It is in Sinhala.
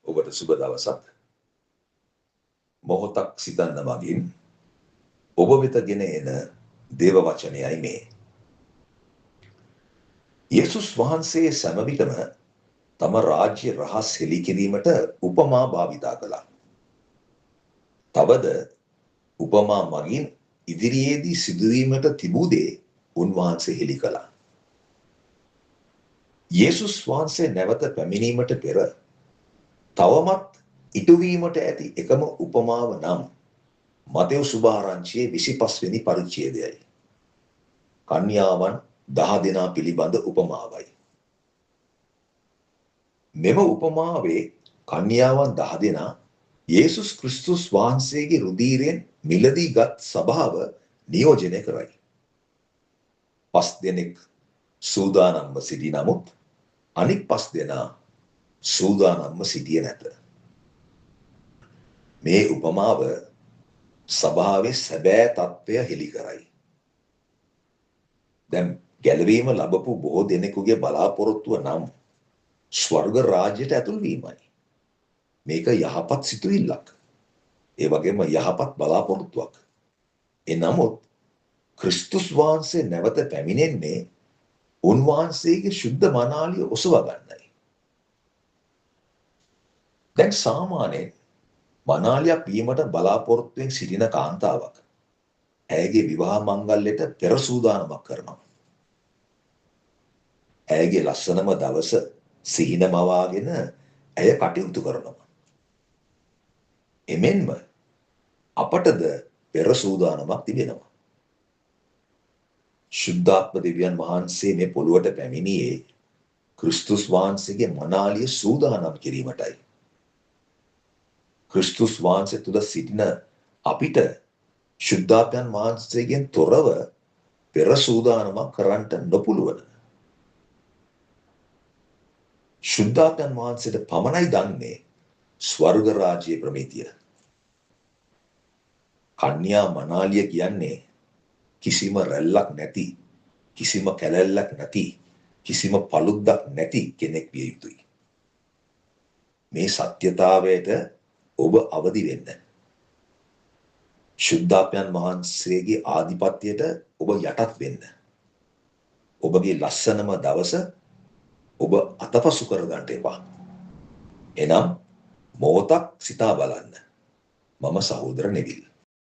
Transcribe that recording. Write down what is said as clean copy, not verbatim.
ඔබට සුබ දවසක්. මොහොතක් සිතන්න මගින් ඔබ වෙත ගෙන එන දේව වචනයයි මේ. යේසුස් වහන්සේ සෑම විටම තම රාජ්‍ය රහස් හෙළි කිරීමට උපමා භාවිතා කළා. තවද උපමා මගින් ඉදිරියේදී සිදුවීමට තිබූ දේ උන්වහන්සේ හෙළි කළා. යේසුස් වහන්සේ නැවත පැමිණීමට පෙර තවමත් ඉටුවීමට ඇති එකම උපමාව නම් මතෙව් සුභාරංචියේ 25 වෙනි පරිච්ඡේදයයි. කන්‍යාවන් 10 දෙනා පිළිබඳ උපමාවයි. මෙම උපමාවේ කන්‍යාවන් 10 දෙනා යේසුස් ක්‍රිස්තුස් වහන්සේගේ රුධිරයෙන් මිලදීගත් සභාව නියෝජනය කරයි. 5 දෙනෙක් සූදානම්ව සිටි නමුත් අනික් 5 දෙනා සූදානම්ව සිටියේ නැත. මේ උපමාව සභාවේ සැබෑ තත්ත්වය හෙළි කරයි. දැන් ගැලවීම ලැබපු බොහෝ දෙනෙකුගේ බලාපොරොත්තුව නම් ස්වර්ග රාජ්‍යයට ඇතුල් වීමයි. මේක යහපත් සිතුවිල්ලක්. ඒ වගේම යහපත් බලාපොරොත්තුවක්. එනමුත් ක්‍රිස්තුස් වහන්සේ නැවත පැමිණෙන්නේ උන්වහන්සේගේ ශුද්ධ මනාලිය ඔසවා ගන්නයි. දැන් සාමාන්‍යයෙන් මනාලියක් වීමට බලාපොරොත්තුවෙන් සිටින කාන්තාවක් ඇයගේ විවාහ මංගල්‍යයට පෙර සූදානමක් කරනවා. ඇයගේ ලස්සනම දවස සිහින මවාගෙන ඇය කටයුතු කරනවා. එමෙන්ම අපටද පෙර සූදානමක් තිබෙනවා. ශුද්ධාත්ම දෙවියන් වහන්සේ මේ පොළොවට පැමිණියේ ක්‍රිස්තුස් වහන්සේගේ මනාලිය සූදානම් කිරීමටයි. ක්‍රිස්තුස් වහන්සේ තුළ සිටින අපිට ශුද්ධාත්මයන් වහන්සේගෙන් තොරව පෙර සූදානමක් කරන්නට නොපුළුවන. ශුද්ධාත්මයන් වහන්සේට පමණයි දන්නේ ස්වර්ග රාජ්‍යයේ ප්‍රමිතිය. කන්‍යා මනාලිය කියන්නේ කිසිම රැල්ලක් නැති, කිසිම කැලැල්ලක් නැති, කිසිම paluddක් නැති කෙනෙක් විය යුතුයි. මේ සත්‍යතාවයට ඔබ අවදි වෙන්න. ශුද්ධාත්මයන් වහන්සේගේ ආධිපත්‍යයට ඔබ යටත් වෙන්න. ඔබගේ ලස්සනම දවස ඔබ අතපසු කරගන්න එපා. එනම් මොහොතක් සිතා බලන්න. මම සහෝදර නෙවිල්.